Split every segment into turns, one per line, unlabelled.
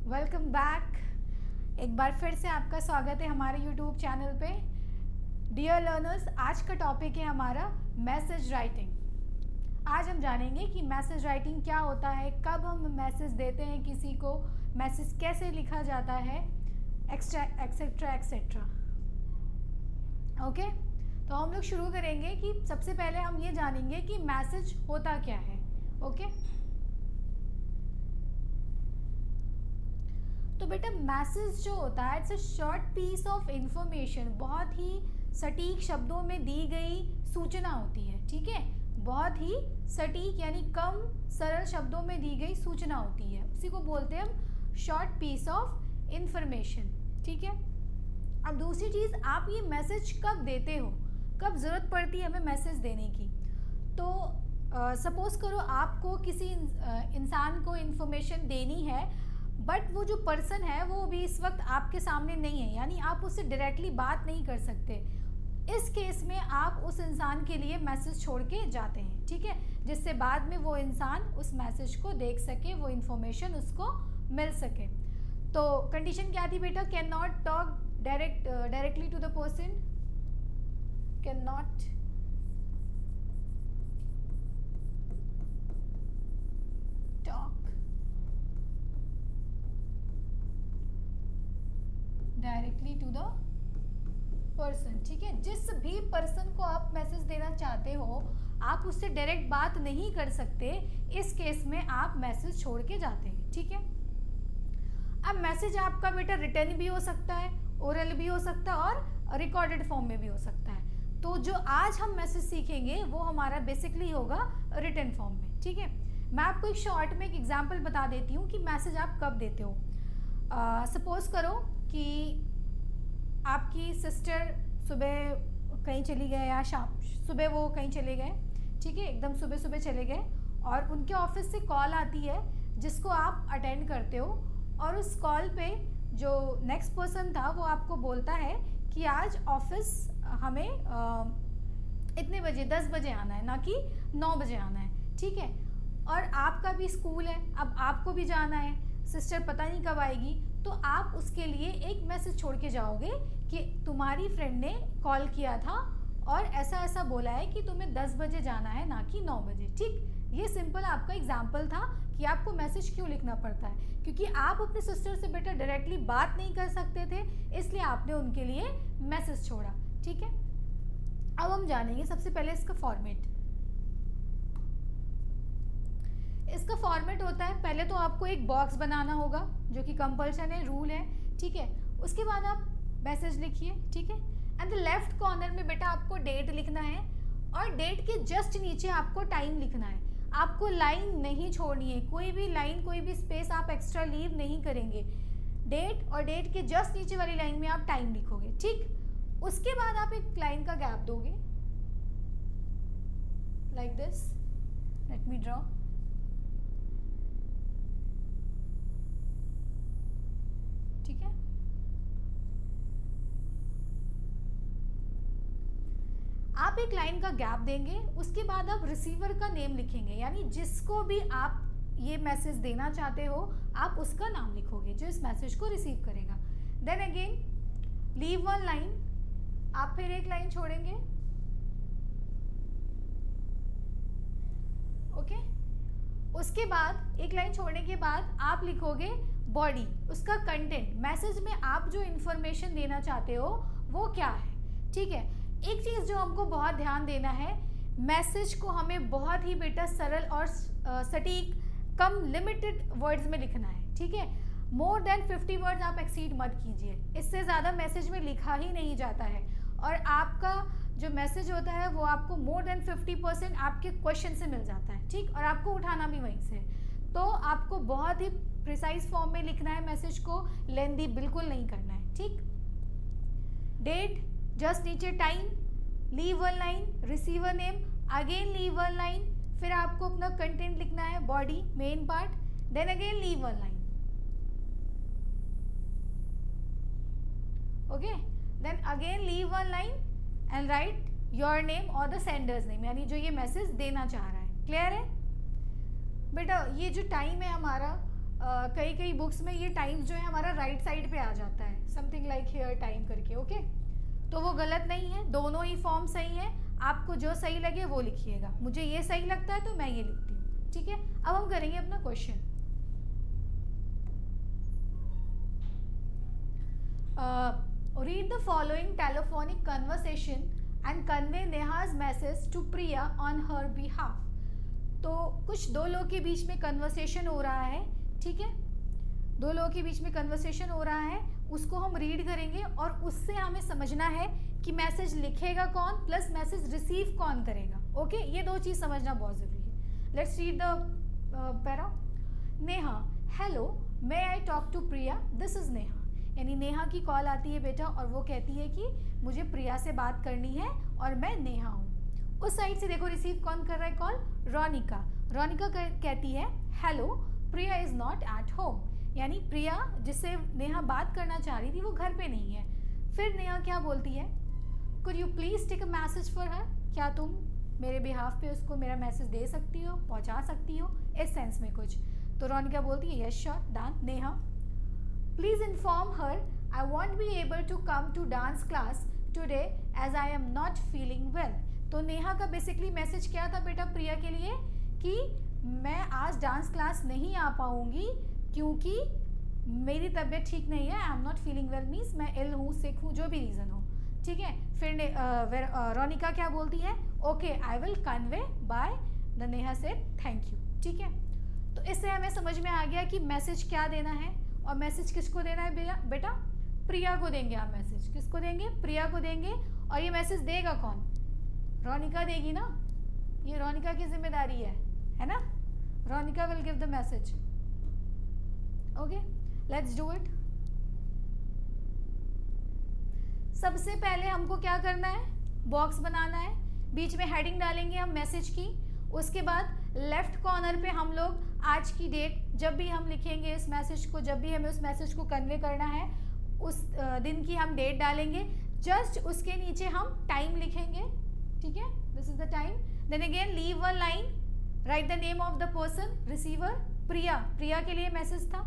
Welcome back. एक बार फिर से आपका स्वागत है हमारे यूट्यूब चैनल पे। डियर लर्नर्स, आज का टॉपिक है हमारा मैसेज राइटिंग। आज हम जानेंगे कि मैसेज राइटिंग क्या होता है, कब हम मैसेज देते हैं किसी को, मैसेज कैसे लिखा जाता है, एक्सेट्रा एक्सेट्रा। ओके, तो हम लोग शुरू करेंगे कि सबसे पहले हम ये जानेंगे कि मैसेज होता क्या है। ओके, तो बेटा मैसेज जो होता है it's a short piece of information, बहुत ही सटीक शब्दों में दी गई सूचना होती है। ठीक है, बहुत ही सटीक यानी कम सरल शब्दों में दी गई सूचना होती है, उसी को बोलते हैं हम शॉर्ट पीस ऑफ इंफॉर्मेशन। ठीक है, अब दूसरी चीज़, आप ये मैसेज कब देते हो, कब ज़रूरत पड़ती है हमें मैसेज देने की। तो सपोज़ करो आपको किसी इंसान को इन्फॉर्मेशन देनी है, बट वो जो पर्सन है वो भी इस वक्त आपके सामने नहीं है, यानी आप उससे डायरेक्टली बात नहीं कर सकते। इस केस में आप उस इंसान के लिए मैसेज छोड़ के जाते हैं। ठीक है, जिससे बाद में वो इंसान उस मैसेज को देख सके, वो इन्फॉर्मेशन उसको मिल सके। तो कंडीशन क्या थी बेटा? Can not talk directly to the person, can not talk directly to the person. ठीक है, जिस भी पर्सन को आप मैसेज देना चाहते हो आप उससे डायरेक्ट बात नहीं कर सकते, इस केस में आप मैसेज छोड़ के जाते हैं। ठीक है, अब मैसेज आपका बेटा रिटर्न भी हो सकता है, ओरल भी हो सकता है और रिकॉर्डेड फॉर्म में भी हो सकता है। तो जो आज हम मैसेज सीखेंगे वो हमारा बेसिकली होगा रिटर्न फॉर्म में। ठीक है, मैं आपको एक शॉर्ट में एक एग्जांपल बता देती हूँ कि मैसेज आप कब देते हो। सपोज़ करो कि आपकी सिस्टर सुबह कहीं चली गए या शाम सुबह वो कहीं चले गए। ठीक है, एकदम सुबह सुबह चले गए और उनके ऑफिस से कॉल आती है जिसको आप अटेंड करते हो, और उस कॉल पे जो नेक्स्ट पर्सन था वो आपको बोलता है कि आज ऑफिस हमें इतने बजे 10 बजे आना है, ना कि 9 बजे आना है। ठीक है, और आपका भी स्कूल है, अब आपको भी जाना है, सिस्टर पता नहीं कब आएगी, तो आप उसके लिए एक मैसेज छोड़ के जाओगे कि तुम्हारी फ्रेंड ने कॉल किया था और ऐसा ऐसा बोला है कि तुम्हें 10 बजे जाना है, ना कि 9 बजे। ठीक, ये सिंपल आपका एग्जाम्पल था कि आपको मैसेज क्यों लिखना पड़ता है, क्योंकि आप अपने सिस्टर से बेटा डायरेक्टली बात नहीं कर सकते थे, इसलिए आपने उनके लिए मैसेज छोड़ा। ठीक है, अब हम जानेंगे सबसे पहले इसका फॉर्मेट। इसका फॉर्मेट होता है, पहले तो आपको एक बॉक्स बनाना होगा जो कि कंपल्सन है, रूल है। ठीक है, उसके बाद आप मैसेज लिखिए। ठीक है, एंड द लेफ्ट कॉर्नर में बेटा आपको डेट लिखना है और डेट के जस्ट नीचे आपको टाइम लिखना है। आपको लाइन नहीं छोड़नी है, कोई भी लाइन, कोई भी स्पेस आप एक्स्ट्रा लीव नहीं करेंगे। डेट और डेट के जस्ट नीचे वाली लाइन में आप टाइम लिखोगे। ठीक, उसके बाद आप एक लाइन का गैप दोगे like this. Let me draw. ठीक है, आप एक लाइन का गैप देंगे, उसके बाद आप रिसीवर का नेम लिखेंगे, यानी जिसको भी आप ये मैसेज देना चाहते हो आप उसका नाम लिखोगे जो इस मैसेज को रिसीव करेगा। Then again leave one line, आप फिर एक लाइन छोड़ेंगे। ओके, उसके बाद एक लाइन छोड़ने के बाद आप लिखोगे बॉडी, उसका कंटेंट, मैसेज में आप जो इंफॉर्मेशन देना चाहते हो वो क्या है। ठीक है, एक चीज़ जो हमको बहुत ध्यान देना है, मैसेज को हमें बहुत ही बेटा सरल और सटीक, कम लिमिटेड वर्ड्स में लिखना है। ठीक है, मोर देन 50 वर्ड्स आप एक्सीड मत कीजिए, इससे ज़्यादा मैसेज में लिखा ही नहीं जाता है, और आपका जो मैसेज होता है वो आपको मोर देन 50% आपके क्वेश्चन से मिल जाता है। ठीक, और आपको उठाना भी वहीं से, तो आपको बहुत ही प्रिसाइज फॉर्म में लिखना है, मैसेज को लेंदी बिल्कुल नहीं करना है। ठीक, डेट, जस्ट नीचे time, leave one line, receiver name, again leave one line, फिर आपको अपना कंटेंट लिखना है, body main part, then again leave one line. Okay, then again leave one line and write your name और the sender's name, यानी जो ये message देना चाह रहा है। क्लियर है बेटा? ये जो टाइम है हमारा कई कई बुक्स में ये टाइम जो है हमारा राइट साइड पे आ जाता है, समथिंग लाइक हेयर टाइम करके, ओके। तो वो गलत नहीं है, दोनों ही फॉर्म सही है। आपको जो सही लगे वो लिखिएगा। मुझे ये सही लगता है तो मैं ये लिखती हूँ, ठीक है। अब हम करेंगे अपना question. Read the following telephonic conversation and convey Neha's message to Priya on her behalf. तो कुछ दो लोग के बीच में कन्वर्सेशन हो रहा है, ठीक है। दो लोगों के बीच में कन्वर्सेशन हो रहा है, उसको हम रीड करेंगे और उससे हमें समझना है कि मैसेज लिखेगा कौन प्लस मैसेज रिसीव कौन करेगा, ओके। ये दो चीज़ समझना बहुत ज़रूरी है। Let's read the para. Neha, hello, may I talk to Priya, this is Neha. यानी नेहा की कॉल आती है बेटा और वो कहती है कि मुझे प्रिया से बात करनी है और मैं नेहा हूँ। उस साइड से देखो रिसीव कौन कर रहा है कॉल, रोनिका। रोनिका कहती है hello, Priya is not at home. यानी प्रिया जिससे नेहा बात करना चाह रही थी वो घर पे नहीं है। फिर नेहा क्या बोलती है, could you please take a message for her. क्या तुम मेरे बिहाफ पे उसको मेरा मैसेज दे सकती हो, पहुंचा सकती हो, इस सेंस में कुछ। तो रोनिका बोलती है yes sure done. Neha, please inform her I won't be able to come to dance class today as I am not feeling well. तो नेहा का बेसिकली मैसेज क्या था बेटा प्रिया के लिए कि मैं आज डांस क्लास नहीं आ पाऊँगी क्योंकि मेरी तबीयत ठीक नहीं है। आई am not feeling well means मैं इल हूँ, सिक हूँ, जो भी रीज़न हो, ठीक है। फिर रोनिका क्या बोलती है, okay I will convey by the Neha से थैंक यू, ठीक है। तो इससे हमें समझ में आ गया कि मैसेज क्या देना है और मैसेज किसको देना है बेटा, प्रिया को देंगे आप मैसेज। किसको देंगे, प्रिया को देंगे। और ये मैसेज देगा कौन, रोनिका देगी ना, ये रोनिका की जिम्मेदारी है ना। Ronika will give the message, okay. Let's do it. सबसे पहले हमको क्या करना है, बॉक्स बनाना है, बीच में हेडिंग डालेंगे हम मैसेज की। उसके बाद लेफ्ट कॉर्नर पे हम लोग आज की डेट, जब भी हम लिखेंगे इस मैसेज को, जब भी हमें उस मैसेज को कन्वे करना है उस दिन की हम डेट डालेंगे। जस्ट उसके नीचे हम टाइम लिखेंगे, ठीक है, this is the time. Then again leave one line, write the name of the person, receiver Priya. Priya के लिए मैसेज था,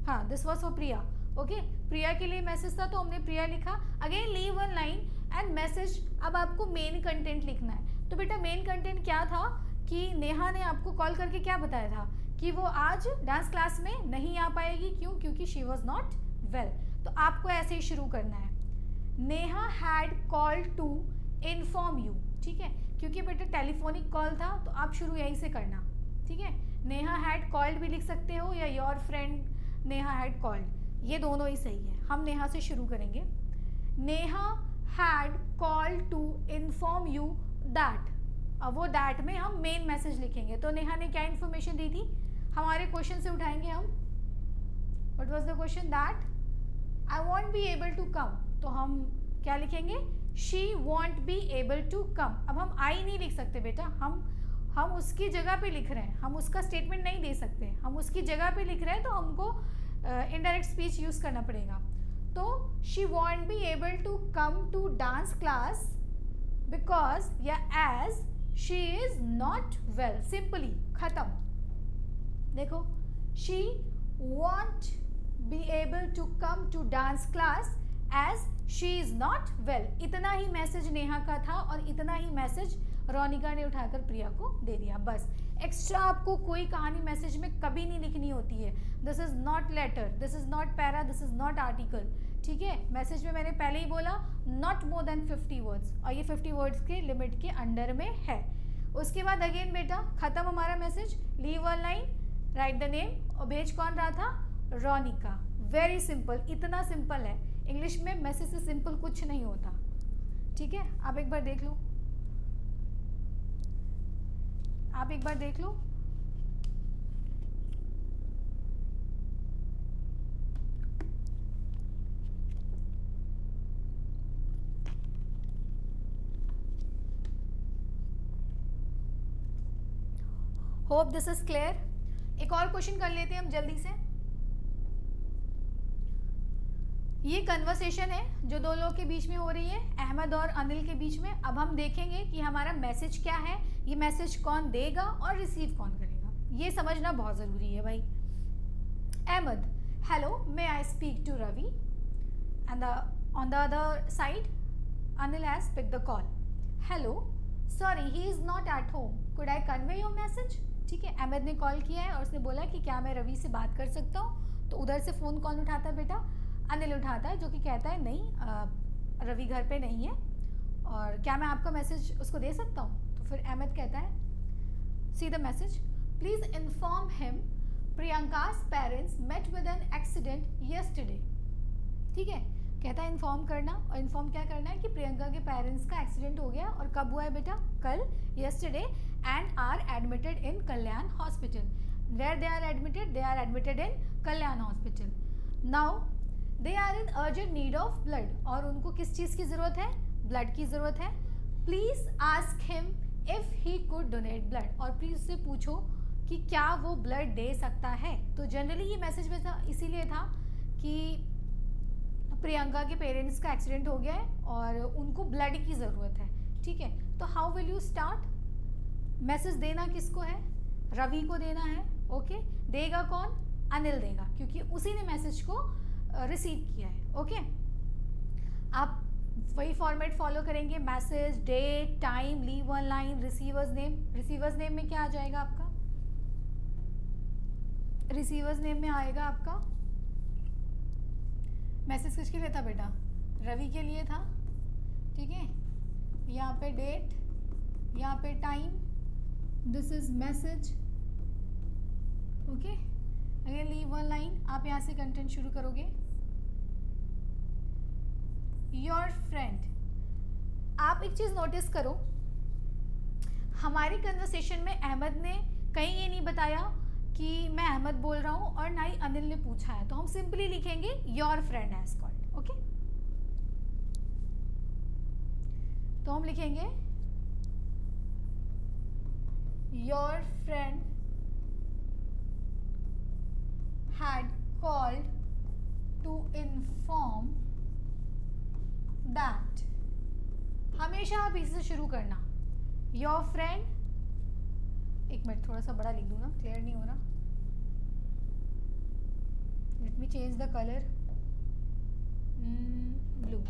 हाँ this was for Priya, okay. Priya के लिए मैसेज था तो हमने प्रिया लिखा। Again leave one line and message. अब आपको मेन कंटेंट लिखना है। तो बेटा मेन कंटेंट क्या था कि नेहा ने आपको कॉल करके क्या बताया था कि वो आज डांस क्लास में नहीं आ पाएगी, क्यों, क्योंकि शी वॉज नॉट वेल। तो आपको ऐसे ही शुरू करना है, Neha had called to inform you, ठीक है। क्योंकि बेटा टेलीफोनिक कॉल था तो आप शुरू यहीं से करना, ठीक है। नेहा हैड कॉल्ड भी लिख सकते हो या your friend Neha had called, ये दोनों ही सही है। हम नेहा से शुरू करेंगे। Neha had called to inform you that. अब वो दैट में हम मेन मैसेज लिखेंगे। तो नेहा ने क्या इन्फॉर्मेशन दी थी, हमारे क्वेश्चन से उठाएंगे हम। What was the question, that I won't be able to come. तो हम क्या लिखेंगे, she won't be able to come. अब हम आई नहीं लिख सकते बेटा, हम उसकी जगह पे लिख रहे हैं, हम उसका स्टेटमेंट नहीं दे सकते, हम उसकी जगह पे लिख रहे हैं तो हमको इनडायरेक्ट स्पीच यूज़ करना पड़ेगा। तो she won't be able to come to dance class because या as she is not well, simply खत्म। देखो, she won't be able to come to dance class as she is not well. इतना ही message Neha का था और इतना ही मैसेज रोनिका ने उठाकर प्रिया को दे दिया, बस। एक्स्ट्रा आपको कोई कहानी मैसेज में कभी नहीं लिखनी होती है। This is not later, this is not para, this is not article, ठीक है। मैसेज में मैंने पहले ही बोला नॉट मोर देन 50 वर्ड्स, और ये 50 वर्ड्स के लिमिट के अंडर में है। उसके बाद अगेन बेटा खत्म हमारा message, leave one line, write the name, और भेज कौन रहा था, रोनिका। वेरी सिंपल, इतना सिंपल है। इंग्लिश में मैसेज से सिंपल कुछ नहीं होता, ठीक है। आप एक बार देख लो, आप एक बार देख लो। Hope this is clear. एक और क्वेश्चन कर लेते हैं हम जल्दी से। ये कन्वर्सेशन है जो दो लोग के बीच में हो रही है, अहमद और अनिल के बीच में। अब हम देखेंगे कि हमारा मैसेज क्या है, ये मैसेज कौन देगा और रिसीव कौन करेगा। ये समझना बहुत ज़रूरी है भाई। Ahmed, hello, may I speak to Ravi? And on the other side Anil has pick the call. Hello, sorry he is not at home, could I convey your message? ठीक है, अहमद ने कॉल किया है और उसने बोला कि क्या मैं रवि से बात कर सकता हूँ? तो उधर से फ़ोन कौन उठाता है बेटा? अनिल उठाता है, जो कि कहता है नहीं रवि घर पे नहीं है, और क्या मैं आपका मैसेज उसको दे सकता हूँ? तो फिर अहमद कहता है, see the message, please inform him Priyanka's parents met with an accident yesterday. ठीक है, कहता है इन्फॉर्म करना, और इन्फॉर्म क्या करना है कि प्रियंका के पेरेंट्स का एक्सीडेंट हो गया, और कब हुआ है बेटा? कल, yesterday, and are admitted in Kalyan hospital. Where they are admitted? They are admitted in Kalyan hospital. Now they are in urgent need of blood, और उनको किस चीज़ की ज़रूरत है? ब्लड की ज़रूरत है। Please ask him if he could donate blood, और प्लीज़ उससे पूछो कि क्या वो ब्लड दे सकता है। तो जनरली ये मैसेज में था, इसीलिए था कि प्रियंका के पेरेंट्स का एक्सीडेंट हो गया है और उनको ब्लड की ज़रूरत है। ठीक है, तो how will you start? Message देना किसको है? रवि को देना है। ओके, देगा कौन? अनिल देगा, क्योंकि उसी ने मैसेज को रिसीव किया है। ओके, आप वही फॉर्मेट फॉलो करेंगे, message, date, time, leave one line, receivers name. Receivers name में क्या आ जाएगा आपका? रिसीवर्स नेम में आएगा आपका, मैसेज किसके लिए था बेटा? रवि के लिए था। ठीक है, यहाँ पे डेट, यहाँ पे time, this is message. Okay, again leave one line, आप यहाँ से कंटेंट शुरू करोगे। योर फ्रेंड, आप एक चीज़ नोटिस करो, हमारी कन्वर्सेशन में अहमद ने कहीं ये नहीं बताया कि मैं अहमद बोल रहा हूँ, और ना ही अनिल ने पूछा है, तो हम सिंपली लिखेंगे your friend has called. Okay, तो हम लिखेंगे your friend had called to inform that. हमेशा आप इसे शुरू करना, योर फ्रेंड। एक मिनट, थोड़ा सा बड़ा लिख दूँ ना, क्लियर नहीं हो रहा। Let me change the colour, blue.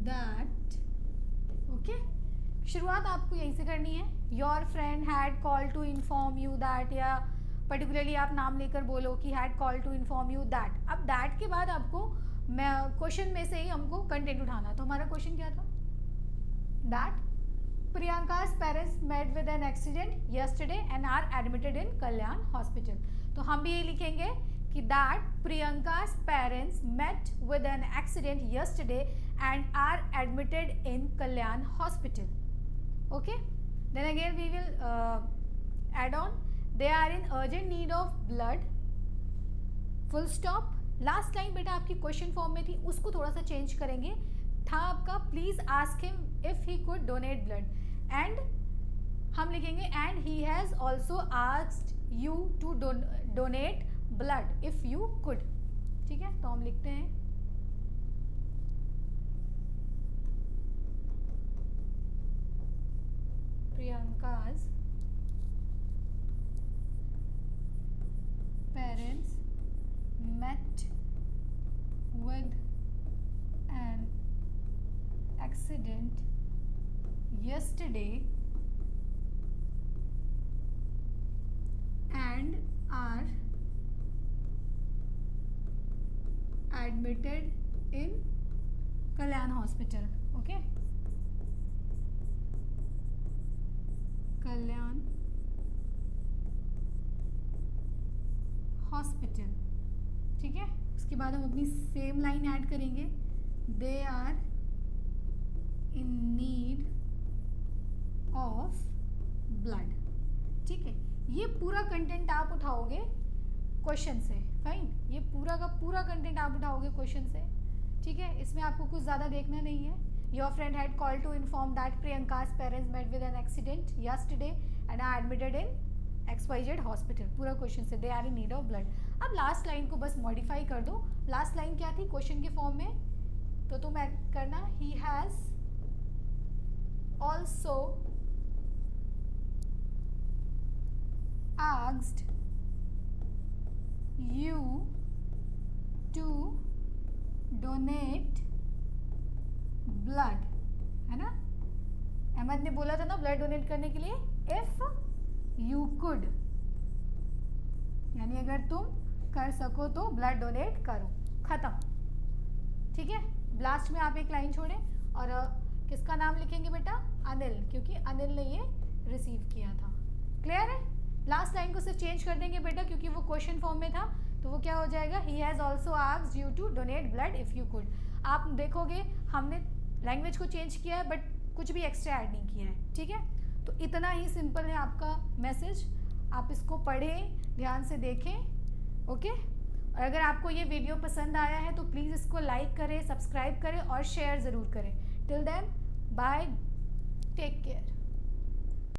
That. Okay, शुरुआत आपको यहीं से करनी है। Your friend had call to inform you that, या पर्टिकुलरली आप नाम लेकर बोलो कि had call to inform you that. अब दैट के बाद आपको क्वेश्चन में से ही हमको कंटेंट उठाना। तो हमारा क्वेश्चन क्या था? That Priyanka's parents met with an accident yesterday and are admitted in Kalyan hospital. तो हम भी ये लिखेंगे कि that Priyanka's parents met with an accident yesterday and are admitted in Kalyan Hospital. Okay, then again we will add on, they are in urgent need of blood, full stop। Last line बेटा आपकी question form में थी, उसको थोड़ा सा change करेंगे, था आपका please ask him if he could donate blood, and हम लिखेंगे and he has also asked you to donate blood if you could. ठीक है, तो हम लिखते हैं Priyanka's parents met with an accident yesterday and are admitted in Kalyan Hospital. Okay, Kalyan hospital. ठीक है, उसके बाद हम अपनी सेम लाइन ऐड करेंगे, they are in need of blood. ठीक है, ये पूरा कंटेंट आप उठाओगे क्वेश्चन से। फाइन, ये पूरा का पूरा कंटेंट आप उठाओगे क्वेश्चन से। ठीक है, इसमें आपको कुछ ज़्यादा देखना नहीं है, your friend had call to inform that Priyanka's parents met with an accident yesterday and are admitted in XYZ hospital. पूरा क्वेश्चन से they are in need of blood. अब लास्ट लाइन को बस मॉडिफाई कर दो। लास्ट लाइन क्या थी question के फॉर्म में, तो तुम करना ही has also asked you to donate blood, है ना। अहमद ने बोला था ना ब्लड डोनेट करने के लिए, इफ यू कुड, यानी अगर तुम कर सको तो ब्लड डोनेट करो, खत्म। ठीक है, लास्ट में आप एक लाइन छोड़ें और किसका नाम लिखेंगे बेटा, अनिल, क्योंकि अनिल ने ये रिसीव किया था। क्लियर है। लास्ट लाइन को सिर्फ चेंज कर देंगे बेटा, क्योंकि वो क्वेश्चन फॉर्म में था, तो वो क्या हो जाएगा, he has also asked you to donate blood if you could. आप देखोगे हमने लैंग्वेज को चेंज किया है बट कुछ भी एक्स्ट्रा ऐड नहीं किया है। ठीक है, तो इतना ही सिंपल है आपका मैसेज। आप इसको पढ़ें, ध्यान से देखें। ओके, और अगर आपको ये वीडियो पसंद आया है तो प्लीज़ इसको लाइक करें, सब्सक्राइब करें और शेयर ज़रूर करें। Till then bye, take care.